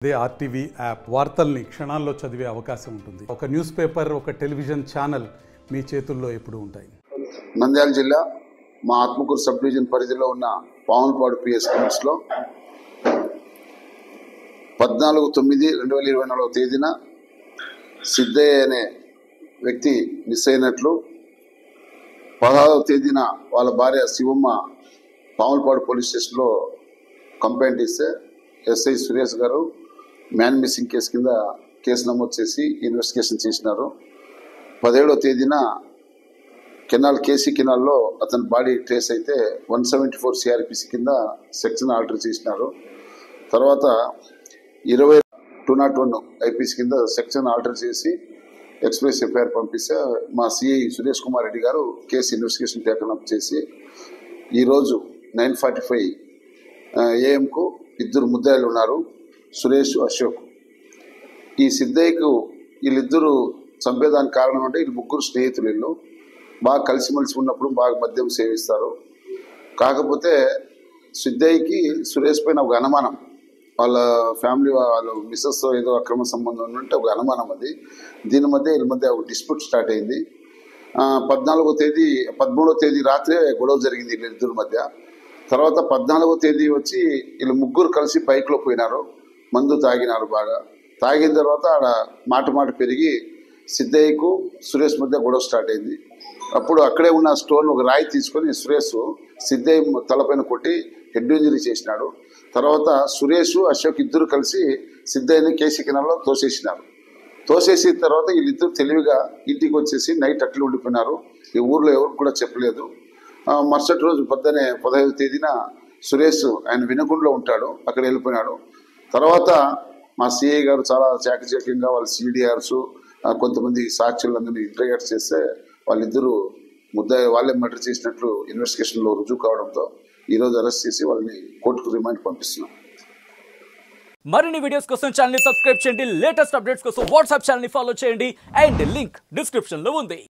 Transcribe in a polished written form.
అదే RTV app వార్తల్ని క్షణాల్లో చదివే అవకాశం ఉంటుంది. ఒక న్యూస్ పేపర్, ఒక టెలివిజన్ ఛానల్ మీ చేతుల్లో ఎప్పుడూ ఉంటాయి. నంద్యాల జిల్లా మా ఆత్మకూరు సబ్ డివిజన్ పరిధిలో ఉన్న పావులపాడు పిఎస్ లిమిట్స్లో 14/9/2024 తేదీన సిద్ధయ్య అనే వ్యక్తి మిస్ అయినట్లు 16వ తేదీన వాళ్ళ భార్య శివమ్మ పావులపాడు పోలీస్ స్టేషన్లో కంప్లైంట్ ఇస్తే ఎస్ఐ సురేష్ గారు మ్యాన్ మిస్సింగ్ కేసు కింద కేసు నమోదు చేసి ఇన్వెస్టిగేషన్ చేసినారు. 17వ తేదీన కేసీ కెనాల్లో అతని బాడీ ట్రేస్ అయితే 174 సిఆర్పిసి కింద సెక్షన్ ఆల్టర్ చేసినారు. తర్వాత 201 ఐపీసీ కింద సెక్షన్ ఆల్టర్ చేసి ఎక్స్ప్రెస్ ఎఫ్ఐఆర్ పంపిస్తే మా సిఐ సురేష్ కుమార్ రెడ్డి గారు కేసు ఇన్వెస్టిగేషన్ టేకనప్ చేసి ఈరోజు 9:45 AM ఇద్దరు ముద్దాయిలు ఉన్నారు, సురేష్, అశోక్. ఈ సిద్ధయ్యకు వీళ్ళిద్దరూ చంపేదానికి కారణం అంటే వీళ్ళు ముగ్గురు స్నేహితులు. వీళ్ళు బాగా కలిసిమెలిసి ఉన్నప్పుడు బాగా మద్యం సేవిస్తారు. కాకపోతే సిద్ధయ్యకి సురేష్ పైన ఒక అనుమానం, వాళ్ళ ఫ్యామిలీ వాళ్ళ మిస్సెస్ ఏదో అక్రమ సంబంధం ఉంటే ఒక అనుమానం. అది దీని మధ్య వీళ్ళ మధ్య ఒక డిస్ప్యూట్ స్టార్ట్ అయింది. 13వ తేదీ రాత్రే గొడవ జరిగింది వీళ్ళిద్దరి మధ్య. తర్వాత 14వ తేదీ వచ్చి వీళ్ళు ముగ్గురు కలిసి బైక్లో పోయినారు, మందు తాగినారు. బాగా తాగిన తర్వాత ఆడ మాట పెరిగి సిద్ధయ్యకు సురేష్ మధ్య గొడవ స్టార్ట్ అయింది. అప్పుడు అక్కడే ఉన్న స్టోన్ ఒక రాయి తీసుకొని సురేష్ సిద్ధయ్య తలపైన కొట్టి హెడ్ ఇంజరీ చేసినాడు. తర్వాత సురేష్, అశోక్ ఇద్దరు కలిసి సిద్ధయ్యని కేసీ కెనాల్లో తోసేసినారు. తోసేసిన తర్వాత వీళ్ళిద్దరు తెలివిగా ఇంటికి వచ్చేసి నైట్ అట్లా ఉండిపోయినారు. ఈ ఊర్లో ఎవరికి కూడా చెప్పలేదు. మరుసటి రోజు పొద్దునే 15వ తేదీన సురేష్ ఆయన వినగుండలో ఉంటాడు, అక్కడ వెళ్ళిపోయినాడు. తర్వాత మా సిఐ గారు చాలా చాకచక్యంగా వాళ్ళ సిడిఆర్స్ కొంతమంది సాక్షులందరినీ ఇంటర్గేట్ చేస్తే వాళ్ళిద్దరూ వాళ్ళే మర్డర్ చేసినట్లు ఇన్వెస్టిగేషన్లో రుజువు కావడంతో ఈరోజు అరెస్ట్ చేసి వాళ్ళని కోర్టుకు రిమాండ్ పంపిస్తున్నాం. మరిన్ని వీడియోస్ కోసం ఛానల్ ని సబ్స్క్రైబ్ చేయండి, లేటెస్ట్ అప్డేట్స్ కోసం వాట్సాప్ ఛానల్ ని ఫాలో చేయండి అండ్ లింక్ డిస్క్రిప్షన్ లో ఉంది.